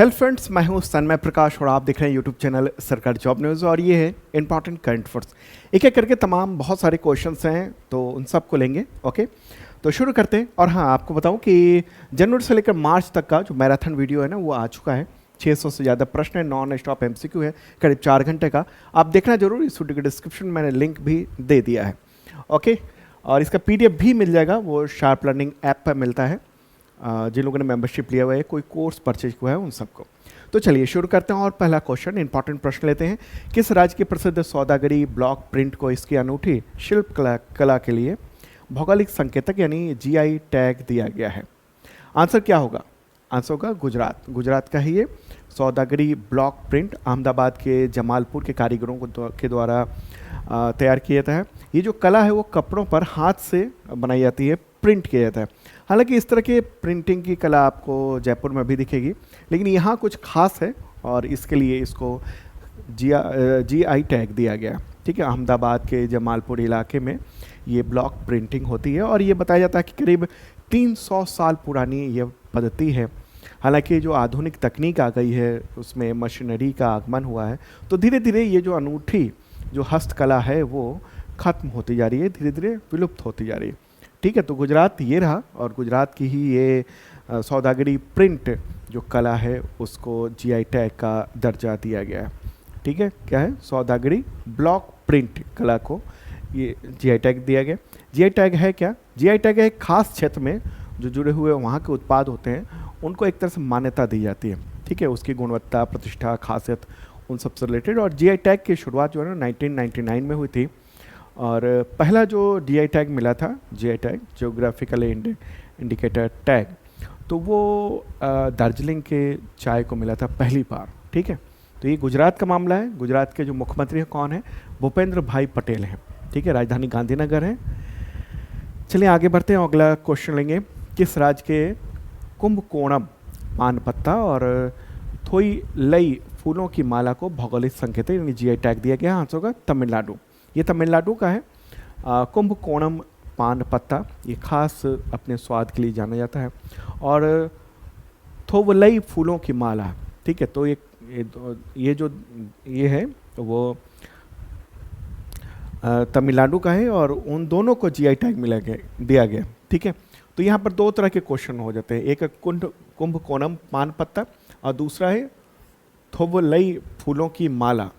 Hello friends, मैं हूं तन्मय प्रकाश और आप देख रहे हैं यूट्यूब चैनल सरकारी जॉब न्यूज़ और ये है इंपॉर्टेंट करंट अफेयर्स। एक एक करके तमाम बहुत सारे क्वेश्चंस हैं तो उन सबको लेंगे। ओके, तो शुरू करते हैं। और हाँ, आपको बताऊं कि जनवरी से लेकर मार्च तक का जो मैराथन वीडियो है ना वो आ चुका है। 600 से ज़्यादा प्रश्न है, नॉन स्टॉप एमसीक्यू है, करीब 4 घंटे का। आप देखना जरूर, इस वीडियो के डिस्क्रिप्शन में मैंने लिंक भी दे दिया है। ओके, और इसका PDF भी मिल जाएगा, वो शार्प लर्निंग ऐप पर मिलता है। जिन लोगों ने मेंबरशिप लिया हुआ है, कोई कोर्स परचेज हुआ है, उन सबको। तो चलिए शुरू करते हैं और पहला क्वेश्चन, इंपॉर्टेंट प्रश्न लेते हैं। किस राज्य की प्रसिद्ध सौदागरी ब्लॉक प्रिंट को इसकी अनूठी शिल्प कला के लिए भौगोलिक संकेतक यानी GI टैग दिया गया है? आंसर क्या होगा? आंसर होगा गुजरात। गुजरात का ही ये सौदागरी ब्लॉक प्रिंट अहमदाबाद के जमालपुर के कारीगरों के द्वारा तैयार किया जाता है। ये जो कला है वो कपड़ों पर हाथ से बनाई जाती है, प्रिंट किया जाता है। हालांकि इस तरह के प्रिंटिंग की कला आपको जयपुर में भी दिखेगी, लेकिन यहाँ कुछ खास है और इसके लिए इसको GI टैग दिया गया। ठीक है, अहमदाबाद के जमालपुर इलाके में ये ब्लॉक प्रिंटिंग होती है और ये बताया जाता है कि करीब 300 साल पुरानी ये पद्धति है। हालांकि जो आधुनिक तकनीक आ गई है उसमें मशीनरी का आगमन हुआ है, तो धीरे धीरे ये जो अनूठी जो हस्तकला है वो खत्म होती जा रही है, धीरे धीरे विलुप्त होती जा रही है। ठीक है, तो गुजरात ये रहा और गुजरात की ही ये सौदागरी प्रिंट जो कला है उसको GI टैग का दर्जा दिया गया है। ठीक है, क्या है? सौदागरी ब्लॉक प्रिंट कला को ये GI टैग दिया गया। GI टैग है क्या? GI टैग है एक खास क्षेत्र में जो जुड़े हुए वहाँ के उत्पाद होते हैं उनको एक तरह से मान्यता दी जाती है। ठीक है, उसकी गुणवत्ता, प्रतिष्ठा, खासियत उन सबसे रिलेटेड। और GI टैग की शुरुआत जो है ना 1999 में हुई थी और पहला जो GI टैग मिला था, GI tag geographical indicator tag, तो वो दार्जिलिंग के चाय को मिला था पहली बार। ठीक है, तो ये गुजरात का मामला है। गुजरात के जो मुख्यमंत्री कौन है? भूपेंद्र भाई पटेल हैं। ठीक है, राजधानी गांधीनगर है। चलिए आगे बढ़ते हैं, अगला क्वेश्चन लेंगे। किस राज्य के कुंभकोणम पान पत्ता और थोइलई फूलों की माला को भौगोलिक संकेत यानी GI टैग दिया गया? आंसर होगा तमिलनाडु। ये तमिलनाडु का है। कुंभकोणम पान पत्ता ये खास अपने स्वाद के लिए जाना जाता है। और थोवलई फूलों की माला, ठीक है, तो ये जो ये है वो तमिलनाडु का है और उन दोनों को GI टैग दिया गया। ठीक है, तो यहाँ पर दो तरह के क्वेश्चन हो जाते हैं, एक है कुंभकोणम पान पत्ता और दूसरा है थोवलई फूलों की माला।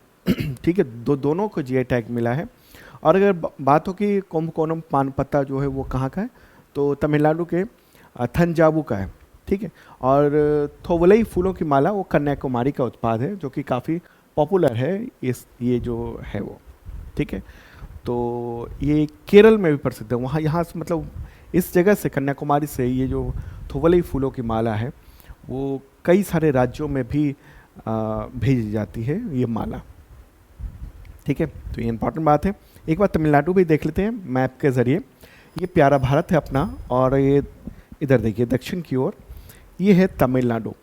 ठीक है, दोनों को GI टैग मिला है। और अगर बात हो कि कुंभकोणम पान पत्ता जो है वो कहाँ का है, तो तमिलनाडु के थंजावुर का है। ठीक है, और थोवलई फूलों की माला वो कन्याकुमारी का उत्पाद है जो कि काफ़ी पॉपुलर है ये जो है वो। ठीक है, तो ये केरल में भी प्रसिद्ध है। वहाँ यहाँ से मतलब इस जगह से, कन्याकुमारी से, ये जो थोवलई फूलों की माला है वो कई सारे राज्यों में भी भेजी जाती है ये माला। ठीक है, तो ये इंपॉर्टेंट बात है। एक बार तमिलनाडु भी देख लेते हैं मैप के ज़रिए। ये प्यारा भारत है अपना और ये इधर देखिए दक्षिण की ओर ये है तमिलनाडु।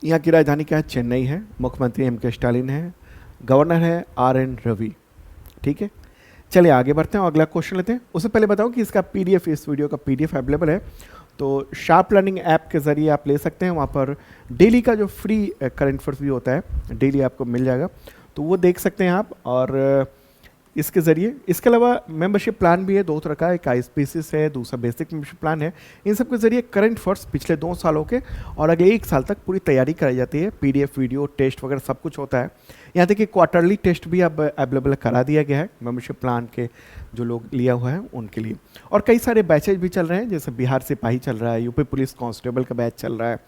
यहाँ की राजधानी क्या है? चेन्नई है। मुख्यमंत्री MK स्टालिन है। गवर्नर है RN रवि। ठीक है, चलिए आगे बढ़ते हैं और अगला क्वेश्चन लेते हैं। उससे पहले बताऊँ कि इसका PDF, इस वीडियो का PDF अवेलेबल है, तो शार्प लर्निंग ऐप के ज़रिए आप ले सकते हैं। वहाँ पर डेली का जो फ्री करंट अफेयर्स भी होता है, डेली आपको मिल जाएगा, तो वो देख सकते हैं आप। और इसके ज़रिए, इसके अलावा मेंबरशिप प्लान भी है दो तरह का, एक ISPC है, दूसरा बेसिक मेंबरशिप प्लान है। इन सब के ज़रिए करंट अफेयर्स पिछले 2 सालों के और अगले 1 साल तक पूरी तैयारी कराई जाती है। PDF, वीडियो, टेस्ट वगैरह सब कुछ होता है। यहाँ तक कि क्वार्टरली टेस्ट भी अब अवेलेबल करा दिया गया है मेंबरशिप प्लान के जो लोग लिया हुआ है उनके लिए। और कई सारे बैचेज भी चल रहे हैं, जैसे बिहार सिपाही चल रहा है, UP पुलिस कांस्टेबल का बैच चल रहा है,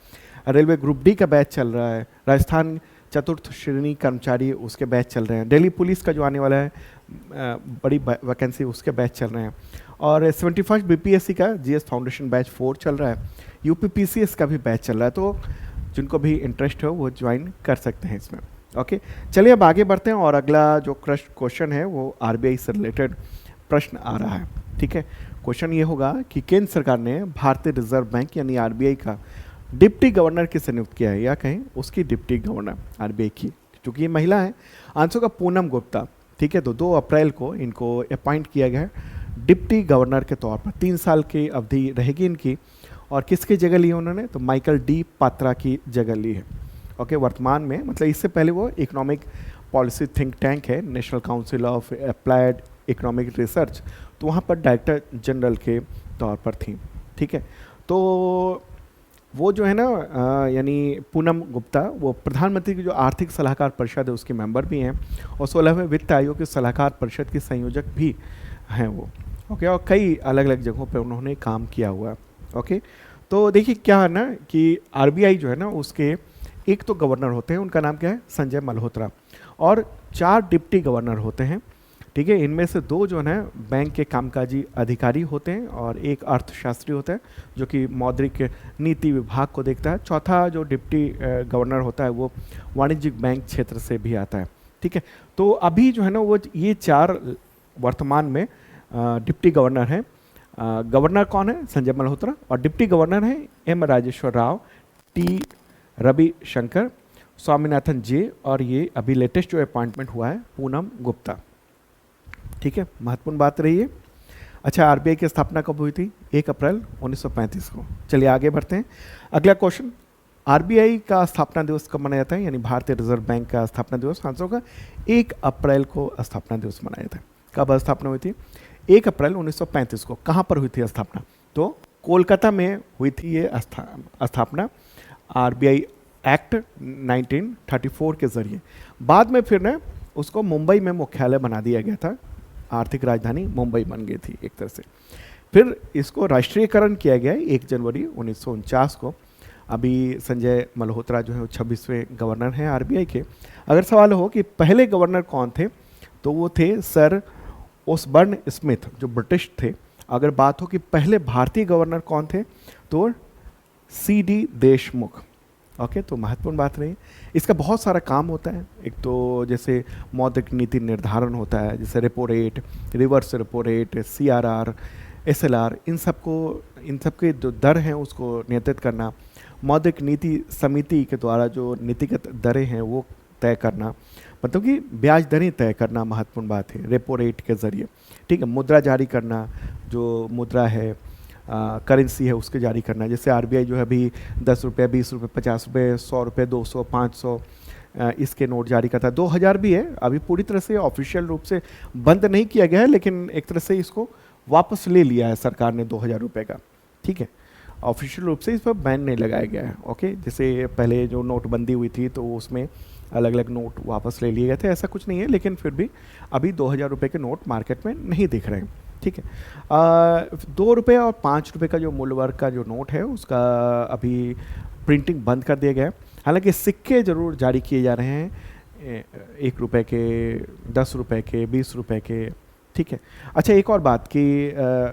रेलवे ग्रुप D का बैच चल रहा है, राजस्थान चतुर्थ श्रेणी कर्मचारी उसके बैच चल रहे हैं, दिल्ली पुलिस का जो आने वाला है बड़ी वैकेंसी उसके बैच चल रहे हैं, और 71 BPSC का GS फाउंडेशन बैच 4 चल रहा है, UP PCS का भी बैच चल रहा है। तो जिनको भी इंटरेस्ट हो वो ज्वाइन कर सकते हैं इसमें। ओके, चलिए अब आगे बढ़ते हैं और अगला जो क्वेश्चन है वो RBI से रिलेटेड प्रश्न आ रहा है। ठीक है, क्वेश्चन ये होगा कि केंद्र सरकार ने भारतीय रिजर्व बैंक यानी RBI का डिप्टी गवर्नर किसे नियुक्त किया है, या कहें उसकी डिप्टी गवर्नर RBI की, क्योंकि ये महिला है। आंसर का पूनम गुप्ता। ठीक है, तो 2 अप्रैल को इनको अपॉइंट किया गया है डिप्टी गवर्नर के तौर पर। 3 साल की अवधि रहेगी इनकी। और किसकी जगह ली है उन्होंने? तो माइकल D पात्रा की जगह ली है। ओके, वर्तमान में मतलब इससे पहले वो इकोनॉमिक पॉलिसी थिंक टैंक है, national council of applied economic research, तो वहाँ पर डायरेक्टर जनरल के तौर पर थी। ठीक है, तो वो जो है ना यानी पूनम गुप्ता वो प्रधानमंत्री की जो आर्थिक सलाहकार परिषद है उसके मेंबर भी हैं, और 16वें वित्त आयोग के सलाहकार परिषद के संयोजक भी हैं वो। ओके, और कई अलग अलग जगहों पे उन्होंने काम किया हुआ है। ओके, तो देखिए क्या है ना कि आरबीआई जो है ना उसके एक तो गवर्नर होते हैं, उनका नाम क्या है, संजय मल्होत्रा, और 4 डिप्टी गवर्नर होते हैं। ठीक है, इनमें से 2 जो है बैंक के कामकाजी अधिकारी होते हैं और एक अर्थशास्त्री होता है जो कि मौद्रिक नीति विभाग को देखता है। चौथा जो डिप्टी गवर्नर होता है वो वाणिज्यिक बैंक क्षेत्र से भी आता है। ठीक है, तो अभी जो है ना वो ये 4 वर्तमान में डिप्टी गवर्नर हैं। गवर्नर कौन है, संजय मल्होत्रा, और डिप्टी गवर्नर हैं एम राजेश्वर राव, टी रविशंकर, स्वामीनाथन जे, और ये अभी लेटेस्ट जो अपॉइंटमेंट हुआ है पूनम गुप्ता। ठीक है, महत्वपूर्ण बात रही है। अच्छा, आरबीआई की स्थापना कब हुई थी, 1 अप्रैल 1935 को। चलिए आगे बढ़ते हैं। अगला क्वेश्चन, आरबीआई का स्थापना दिवस कब मनाया जाता है, यानी भारतीय रिजर्व बैंक का स्थापना दिवस आंसर होगा 1 अप्रैल को स्थापना दिवस मनाया जाता है। कब स्थापना हुई थी, 1 अप्रैल 1935 को। कहाँ पर हुई थी स्थापना, तो कोलकाता में हुई थी ये स्थापना आरबीआई एक्ट 1934 के जरिए। बाद में फिर ना उसको मुंबई में मुख्यालय बना दिया गया था, आर्थिक राजधानी मुंबई बन गई थी एक तरह से। फिर इसको राष्ट्रीयकरण किया गया 1 जनवरी 1949 को। अभी संजय मल्होत्रा जो है वो 26वें गवर्नर हैं आरबीआई के। अगर सवाल हो कि पहले गवर्नर कौन थे, तो वो थे सर ओसबर्न स्मिथ जो ब्रिटिश थे। अगर बात हो कि पहले भारतीय गवर्नर कौन थे, तो सीडी देशमुख। ओके, तो महत्वपूर्ण बात रही। इसका बहुत सारा काम होता है। एक तो जैसे मौद्रिक नीति निर्धारण होता है, जैसे repo rate, reverse repo rate, CRR, SLR, इन सब के जो दर हैं उसको नियंत्रित करना, मौद्रिक नीति समिति के द्वारा जो नीतिगत दरें हैं वो तय करना, मतलब कि ब्याज दरें तय करना महत्वपूर्ण बात है रेपो रेट के ज़रिए। ठीक है, मुद्रा जारी करना, जो मुद्रा है करेंसी है उसके जारी करना। जैसे आरबीआई जो है अभी 10 रुपये, 20 रुपये, 50 रुपये, 100 रुपये, 200, 500 इसके नोट जारी करता है। 2000 भी है, अभी पूरी तरह से ऑफिशियल रूप से बंद नहीं किया गया है, लेकिन एक तरह से इसको वापस ले लिया है सरकार ने 2000 रुपये का। ठीक है, ऑफिशियल रूप से इस पर बैन नहीं लगाया गया है। ओके, जैसे पहले जो नोटबंदी हुई थी तो उसमें अलग अलग नोट वापस ले लिए गए थे, ऐसा कुछ नहीं है, लेकिन फिर भी अभी 2000 रुपये के नोट मार्केट में नहीं दिख रहे हैं। ठीक है, 2 रुपये और 5 रुपये का जो मूल्य वर्ग का जो नोट है उसका अभी प्रिंटिंग बंद कर दिया गया है। हालांकि सिक्के जरूर जारी किए जा रहे हैं, 1 रुपये के, 10 रुपये के, 20 रुपये के। ठीक है, अच्छा एक और बात कि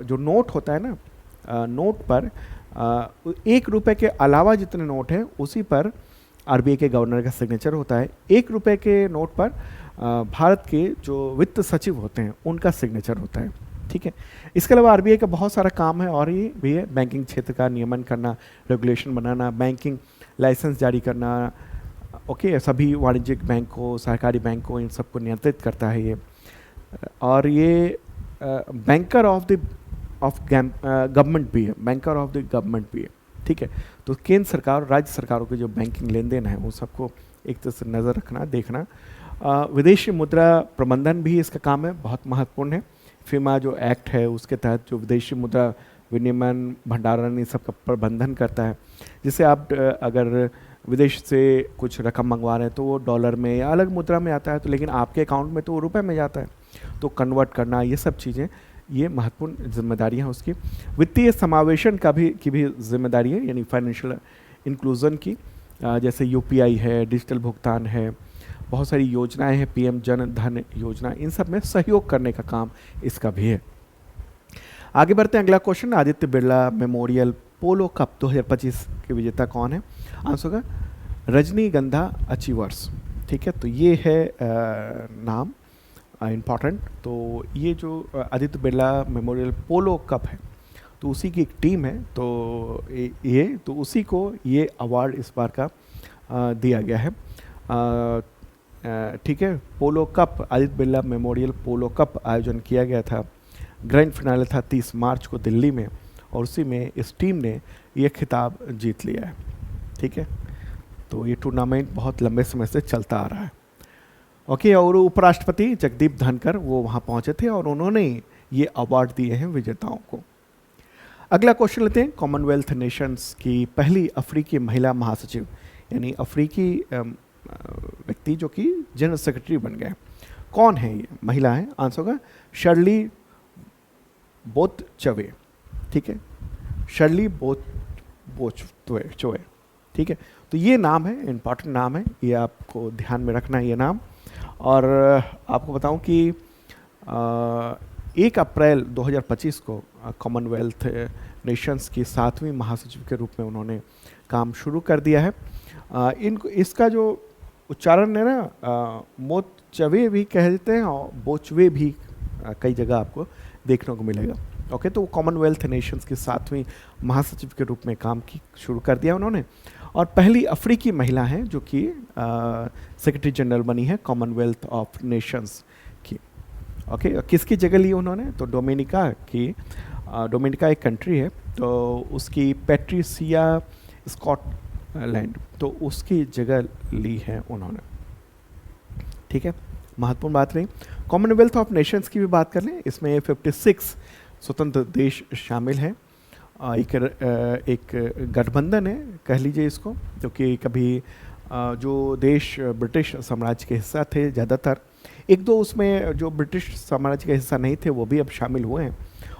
जो नोट होता है ना, नोट पर 1 रुपये के अलावा जितने नोट हैं उसी पर आरबीआई के गवर्नर का सिग्नेचर होता है। 1 रुपये के नोट पर भारत के जो वित्त सचिव होते हैं उनका सिग्नेचर होता है। ठीक है, इसके अलावा आरबीआई का बहुत सारा काम है और ये भी है बैंकिंग क्षेत्र का नियमन करना, रेगुलेशन बनाना, बैंकिंग लाइसेंस जारी करना। ओके, सभी वाणिज्यिक बैंक को, सहकारी बैंक को, इन सबको नियंत्रित करता है ये। और ये बैंकर ऑफ गवर्नमेंट भी है, बैंकर ऑफ द गवर्नमेंट भी है। ठीक है, तो केंद्र सरकार और राज्य सरकारों के जो बैंकिंग लेन देन है वो सबको एक तरह से नज़र रखना, देखना। विदेशी मुद्रा प्रबंधन भी इसका काम है, बहुत महत्वपूर्ण है। फीमा जो एक्ट है उसके तहत जो विदेशी मुद्रा विनिमय, भंडारण, इन सब का प्रबंधन करता है। जैसे आप अगर विदेश से कुछ रकम मंगवा रहे हैं तो वो डॉलर में या अलग मुद्रा में आता है, तो लेकिन आपके अकाउंट में तो वो रुपए में जाता है, तो कन्वर्ट करना, ये सब चीज़ें, ये महत्वपूर्ण जिम्मेदारियाँ हैं उसकी। वित्तीय समावेशन की भी जिम्मेदारी है, यानी फाइनेंशियल इंक्लूजन की। जैसे यूपीआई है, डिजिटल भुगतान है, बहुत सारी योजनाएं हैं, पीएम जन धन योजना, इन सब में सहयोग करने का काम इसका भी है। आगे बढ़ते हैं, अगला क्वेश्चन, आदित्य बिरला मेमोरियल पोलो कप 2025 के विजेता कौन है, आंसर होगा रजनीगंधा अचीवर्स। ठीक है, तो ये है नाम इम्पॉर्टेंट। तो ये जो आदित्य बिरला मेमोरियल पोलो कप है तो उसी की एक टीम है, तो तो उसी को ये अवार्ड इस बार का दिया गया है। ठीक है, पोलो कप, आदित्य बिरला मेमोरियल पोलो कप आयोजन किया गया था। ग्रैंड फिनाले था 30 मार्च को दिल्ली में, और उसी में इस टीम ने ये खिताब जीत लिया है। ठीक है, तो ये टूर्नामेंट बहुत लंबे समय से चलता आ रहा है। ओके, और उपराष्ट्रपति जगदीप धनखड़ वो वहाँ पहुँचे थे और उन्होंने ये अवार्ड दिए हैं विजेताओं को। अगला क्वेश्चन लेते हैं, कॉमनवेल्थ नेशंस की पहली अफ्रीकी महिला महासचिव, यानी अफ्रीकी व्यक्ति जो कि जनरल सेक्रेटरी बन गए, कौन है ये? महिला है, आंसर होगा शर्ली बोत्चवे। ठीक है, शर्ली बोत्चवे। ठीक है, तो ये नाम है, इम्पॉर्टेंट नाम है, ये आपको ध्यान में रखना है ये नाम। और आपको बताऊं कि 1 अप्रैल 2025 को कॉमनवेल्थ नेशंस की 7वीं महासचिव के रूप में उन्होंने काम शुरू कर दिया है। इनको इसका जो उच्चारण है ना, मोत्चवे भी कह देते हैं और बोचवे भी कई जगह आपको देखने को मिलेगा। ओके, तो कॉमनवेल्थ नेशंस की 7वीं महासचिव के रूप में काम की शुरू कर दिया उन्होंने, और पहली अफ्रीकी महिला हैं जो कि सेक्रेटरी जनरल बनी है कॉमनवेल्थ ऑफ नेशंस की। ओके, किसकी जगह ली उन्होंने? तो डोमिनिका एक कंट्री है, तो उसकी पैट्रिसिया स्कॉटलैंड, तो उसकी जगह ली है उन्होंने। ठीक है, महत्वपूर्ण बात रही। कॉमनवेल्थ ऑफ नेशंस की भी बात कर लें, इसमें 56 स्वतंत्र देश शामिल हैं। एक गठबंधन है कह लीजिए इसको, क्योंकि कभी जो देश ब्रिटिश साम्राज्य के हिस्सा थे ज़्यादातर, एक दो उसमें जो ब्रिटिश साम्राज्य के हिस्सा नहीं थे वो भी अब शामिल हुए हैं,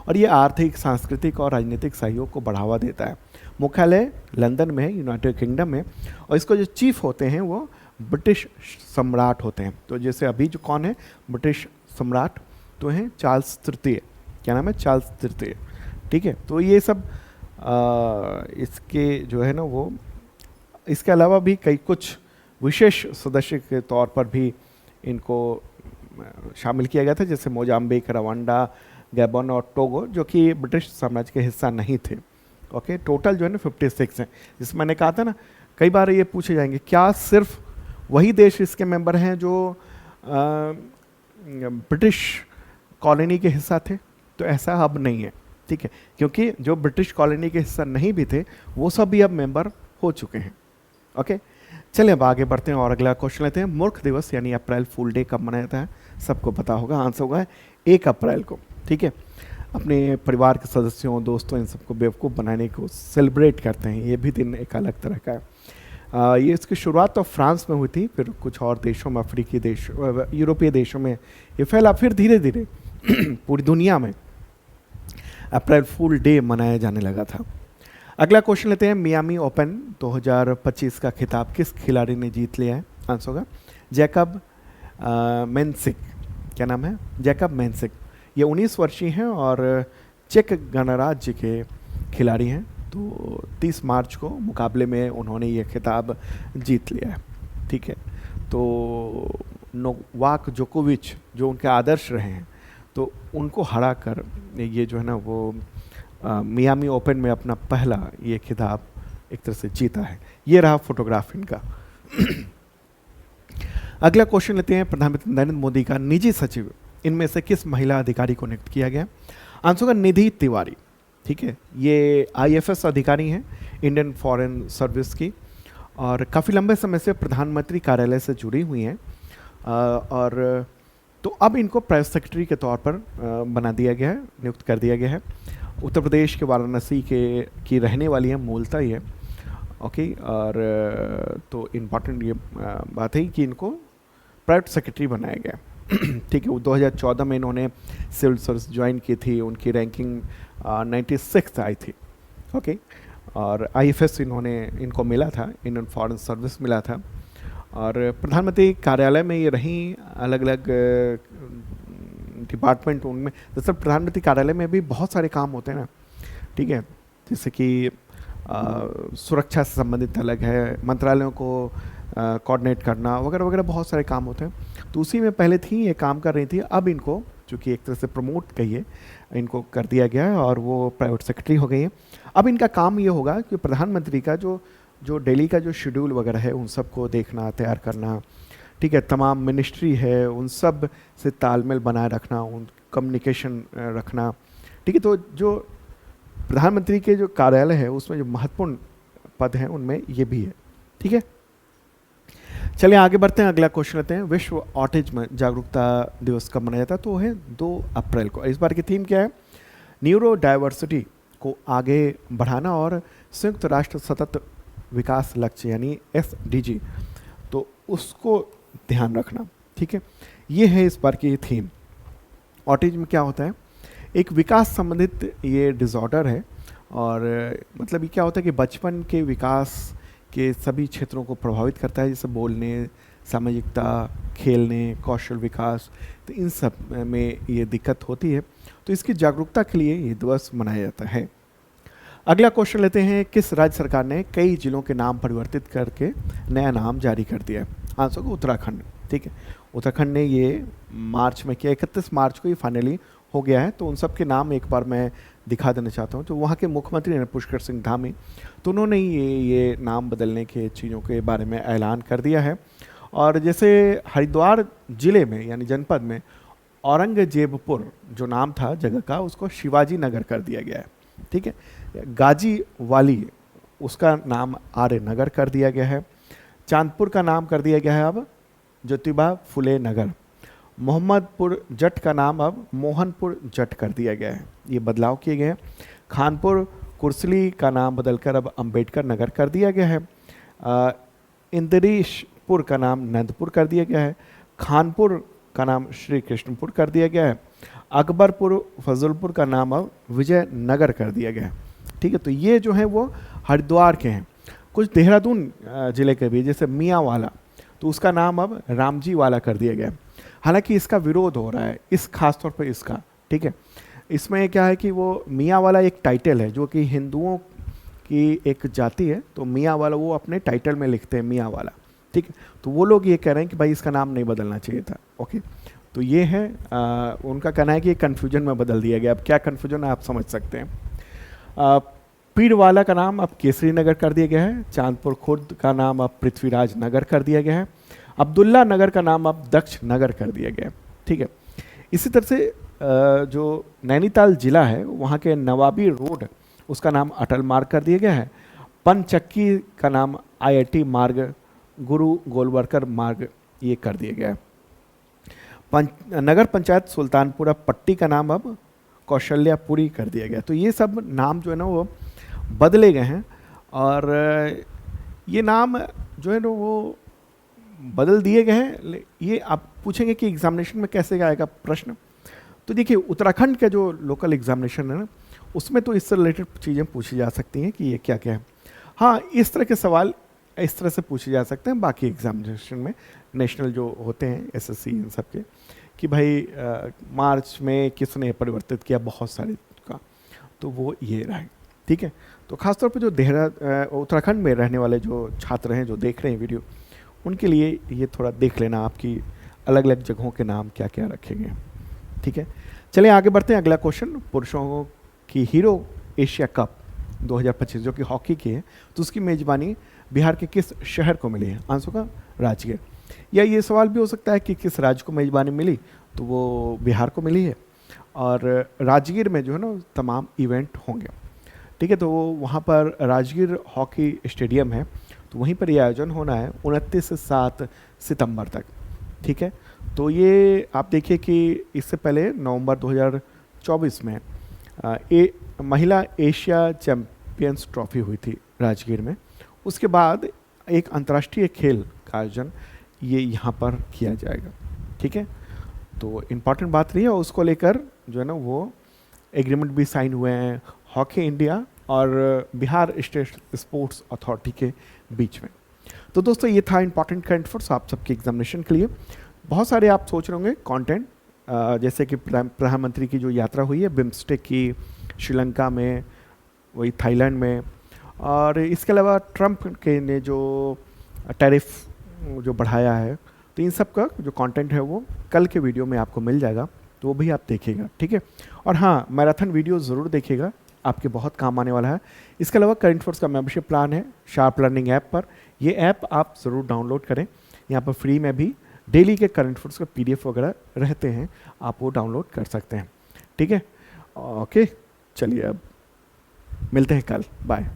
और ये आर्थिक, सांस्कृतिक और राजनीतिक सहयोग को बढ़ावा देता है। मुख्यालय लंदन में है, यूनाइटेड किंगडम में, और इसको जो चीफ होते हैं वो ब्रिटिश सम्राट होते हैं। तो जैसे अभी जो कौन है ब्रिटिश सम्राट, तो हैं चार्ल्स तृतीय। क्या नाम है? चार्ल्स तृतीय। ठीक है, तो ये सब इसके जो है ना वो, इसके अलावा भी कई कुछ विशेष सदस्य के तौर पर भी इनको शामिल किया गया था, जैसे मोजाम्बिक, रवांडा, गैबन और टोगो, जो कि ब्रिटिश साम्राज्य के हिस्सा नहीं थे। ओके, टोटल जो है ना 56 हैं। जिसमें मैंने कहा था ना, कई बार ये पूछे जाएंगे क्या सिर्फ वही देश इसके मेंबर हैं जो ब्रिटिश कॉलोनी के हिस्सा थे? तो ऐसा अब नहीं है। ठीक है, क्योंकि जो ब्रिटिश कॉलोनी के हिस्सा नहीं भी थे वो सब भी अब मेंबर हो चुके हैं। ओके, चलिए अब आगे बढ़ते हैं और अगला क्वेश्चन लेते हैं। मूर्ख दिवस यानी अप्रैल फूल डे कब मनाया जाता है? सबको पता होगा, आंसर होगा 1 अप्रैल को। ठीक है, अपने परिवार के सदस्यों, दोस्तों, इन सबको बेवकूफ़ बनाने को सेलिब्रेट करते हैं। ये भी दिन एक अलग तरह का है। ये इसकी शुरुआत तो फ्रांस में हुई थी, फिर कुछ और देशों में, अफ्रीकी देश, यूरोपीय देशों में ये फैला, फिर धीरे धीरे पूरी दुनिया में अप्रैल फूल डे मनाया जाने लगा था। अगला क्वेश्चन लेते हैं, मियामी ओपन 2025 का खिताब किस खिलाड़ी ने जीत लिया है? आंसर होगा जैकब मेंसिक। क्या नाम है? Jacob Mensik. ये 19 वर्षीय हैं और चेक गणराज्य के खिलाड़ी हैं। तो 30 मार्च को मुकाबले में उन्होंने ये खिताब जीत लिया है। ठीक है, तो नोवाक जोकोविच जो उनके आदर्श रहे हैं, तो उनको हरा कर ये जो है ना वो मियामी ओपन में अपना पहला ये खिताब एक तरह से जीता है। ये रहा फोटोग्राफ इनका। अगला क्वेश्चन लेते हैं, प्रधानमंत्री नरेंद्र मोदी का निजी सचिव इनमें से किस महिला अधिकारी को नियुक्त किया गया? आंसर होगा निधि तिवारी। ठीक है, ये IFS अधिकारी हैं इंडियन फॉरेन सर्विस की, और काफ़ी लंबे समय से प्रधानमंत्री कार्यालय से जुड़ी हुई हैं, और तो अब इनको प्रेस सेक्रेटरी के तौर पर बना दिया गया है, नियुक्त कर दिया गया है। उत्तर प्रदेश के वाराणसी की रहने वाली है, मूलतः ये। ओके, और तो इम्पॉर्टेंट ये बात है कि इनको प्राइवेट सेक्रेटरी बनाया गया। ठीक है, वो 2014 में इन्होंने सिविल सर्विस ज्वाइन की थी, उनकी रैंकिंग 96 आई थी। ओके, और IFS इनको मिला था, इंडियन फॉरेन सर्विस मिला था, और प्रधानमंत्री कार्यालय में ये रही, अलग अलग डिपार्टमेंट उनमें। दरअसल प्रधानमंत्री कार्यालय में भी बहुत सारे काम होते हैं ना। ठीक है, जैसे कि सुरक्षा से संबंधित अलग है, मंत्रालयों को कोऑर्डिनेट करना वगैरह वगैरह, बहुत सारे काम होते हैं। तो उसी में पहले थी, ये काम कर रही थी। अब इनको चूँकि एक तरह से प्रमोट कहिए, इनको कर दिया गया है और वो प्राइवेट सेक्रेटरी हो गई है। अब इनका काम ये होगा कि प्रधानमंत्री का जो डेली का जो शेड्यूल वगैरह है उन सब को देखना, तैयार करना। ठीक है, तमाम मिनिस्ट्री है उन सब से तालमेल बनाए रखना, उन कम्युनिकेशन रखना। ठीक है, तो जो प्रधानमंत्री के जो कार्यालय है उसमें जो महत्वपूर्ण पद हैं उनमें ये भी है। ठीक है, चलिए आगे बढ़ते हैं, अगला क्वेश्चन लेते हैं। विश्व ऑटिज्म जागरूकता दिवस कब मनाया जाता है? तो वो है 2 अप्रैल को। इस बार की थीम क्या है? न्यूरो डाइवर्सिटी को आगे बढ़ाना और संयुक्त राष्ट्र सतत विकास लक्ष्य यानी SDG, तो उसको ध्यान रखना। ठीक है, ये है इस बार की थीम। ऑटिज्म क्या होता है? एक विकास संबंधित ये डिसऑर्डर है, और मतलब ये क्या होता है कि बचपन के विकास के सभी क्षेत्रों को प्रभावित करता है, जैसे बोलने, सामाजिकता, खेलने, कौशल विकास, तो इन सब में ये दिक्कत होती है। तो इसकी जागरूकता के लिए ये दिवस मनाया जाता है। अगला क्वेश्चन लेते हैं। किस राज्य सरकार ने कई जिलों के नाम परिवर्तित करके नया नाम जारी कर दिया है? आंसर को उत्तराखंड। ठीक है, उत्तराखंड ने ये मार्च में किया, 31 मार्च को ये फाइनली हो गया है। तो उन सब के नाम एक बार मैं दिखा देना चाहता हूँ। तो वहाँ के मुख्यमंत्री हैं पुष्कर सिंह धामी, तो उन्होंने ये नाम बदलने के चीज़ों के बारे में ऐलान कर दिया है। और जैसे हरिद्वार ज़िले में यानी जनपद में औरंगजेबपुर जो नाम था जगह का, उसको शिवाजी नगर कर दिया गया है। ठीक है, गाजी वाली उसका नाम आर्य नगर कर दिया गया है। चांदपुर का नाम कर दिया गया है अब ज्योतिबा फुले नगर। मोहम्मदपुर जट का नाम अब मोहनपुर जट कर दिया गया है। ये बदलाव किए गए हैं। खानपुर कुर्सली का नाम बदलकर अब अंबेडकर नगर कर दिया गया है। इंद्रीशपुर का नाम नंदपुर कर दिया गया है। खानपुर का नाम श्री कृष्णपुर कर दिया गया है। अकबरपुर फजलपुर का नाम अब विजयनगर कर दिया गया है। ठीक है, तो ये जो है वो हरिद्वार के हैं। कुछ देहरादून जिले के भी, जैसे मियांवाला, तो उसका नाम अब रामजी वाला कर दिया गया है। हालांकि इसका विरोध हो रहा है, इस खास तौर पे इसका। ठीक है, इसमें क्या है कि वो मियाँ वाला एक टाइटल है जो कि हिंदुओं की एक जाति है, तो मियाँ वाला वो अपने टाइटल में लिखते हैं मियाँ वाला। ठीक है, तो वो लोग ये कह रहे हैं कि भाई इसका नाम नहीं बदलना चाहिए था। ओके, तो ये है उनका कहना है कि कन्फ्यूजन में बदल दिया गया। अब क्या कन्फ्यूजन है आप समझ सकते हैं। पीरवाला का नाम अब केसरी नगर कर दिया गया है। चांदपुर खुर्द का नाम अब पृथ्वीराज नगर कर दिया गया है। अब्दुल्ला नगर का नाम अब दक्ष नगर कर दिया गया है। ठीक है, इसी तरह से जो नैनीताल जिला है वहाँ के नवाबी रोड, उसका नाम अटल मार्ग कर दिया गया है। पंचक्की का नाम IIT मार्ग, गुरु गोलवरकर मार्ग ये कर दिया गया है। नगर पंचायत सुल्तानपुरा पट्टी का नाम अब कौशल्यापुरी कर दिया गया। तो ये सब नाम जो है ना वो बदले गए हैं, और ये नाम जो है ना वो बदल दिए गए हैं। ये आप पूछेंगे कि एग्जामिनेशन में कैसे आएगा प्रश्न, तो देखिए उत्तराखंड का जो लोकल एग्जामिनेशन है ना, उसमें तो इससे रिलेटेड चीज़ें पूछी जा सकती हैं कि ये क्या क्या है। हाँ, इस तरह के सवाल इस तरह से पूछे जा सकते हैं बाकी एग्जामिनेशन में, नेशनल जो होते हैं SSC इन सब के, कि भाई मार्च में किसने परिवर्तित किया बहुत सारे का, तो वो ये रहा है। ठीक है, तो खासतौर पे जो उत्तराखंड में रहने वाले जो छात्र हैं जो देख रहे हैं वीडियो, उनके लिए ये थोड़ा देख लेना आपकी अलग अलग जगहों के नाम क्या क्या रखे गए। ठीक है, चलिए आगे बढ़ते हैं। अगला क्वेश्चन, पुरुषों की हीरो एशिया कप 2025 जो कि हॉकी की है, तो उसकी मेज़बानी बिहार के किस शहर को मिली है? आंसर का राजगीर। या ये सवाल भी हो सकता है कि किस राज्य को मेज़बानी मिली, तो वो बिहार को मिली है, और राजगीर में जो है ना तमाम इवेंट होंगे। ठीक है, तो वहाँ पर राजगीर हॉकी स्टेडियम है, तो वहीं पर ये आयोजन होना है 29 से 7 सितंबर तक। ठीक है, तो ये आप देखिए कि इससे पहले नवंबर 2024 में महिला एशिया चैम्पियंस ट्रॉफी हुई थी राजगीर में। उसके बाद एक अंतर्राष्ट्रीय खेल का आयोजन ये यहाँ पर किया जाएगा। ठीक है, तो इम्पॉर्टेंट बात रही है, और उसको लेकर जो है ना वो एग्रीमेंट भी साइन हुए हैं हॉकी इंडिया और बिहार स्टेट स्पोर्ट्स अथॉरिटी के बीच में। तो दोस्तों ये था इंपॉर्टेंट करंट अफेयर्स आप सबके एग्जामिनेशन के लिए। बहुत सारे आप सोच रहे होंगे कंटेंट, जैसे कि प्रधानमंत्री की जो यात्रा हुई है बिम्स्टेक की, श्रीलंका में, वही थाईलैंड में, और इसके अलावा ट्रंप के ने जो टैरिफ जो बढ़ाया है, तो इन सब का जो कंटेंट है वो कल के वीडियो में आपको मिल जाएगा, तो वो भी आप देखिएगा। ठीक है, और हाँ, मैराथन वीडियो ज़रूर देखिएगा, आपके बहुत काम आने वाला है। इसके अलावा करंट अफेयर्स का मेंबरशिप प्लान है शार्प लर्निंग ऐप पर, ये ऐप आप ज़रूर डाउनलोड करें। यहाँ पर फ्री में भी डेली के करंट अफेयर्स का PDF वगैरह रहते हैं, आप वो डाउनलोड कर सकते हैं। ठीक है, ओके, चलिए अब मिलते हैं कल, बाय।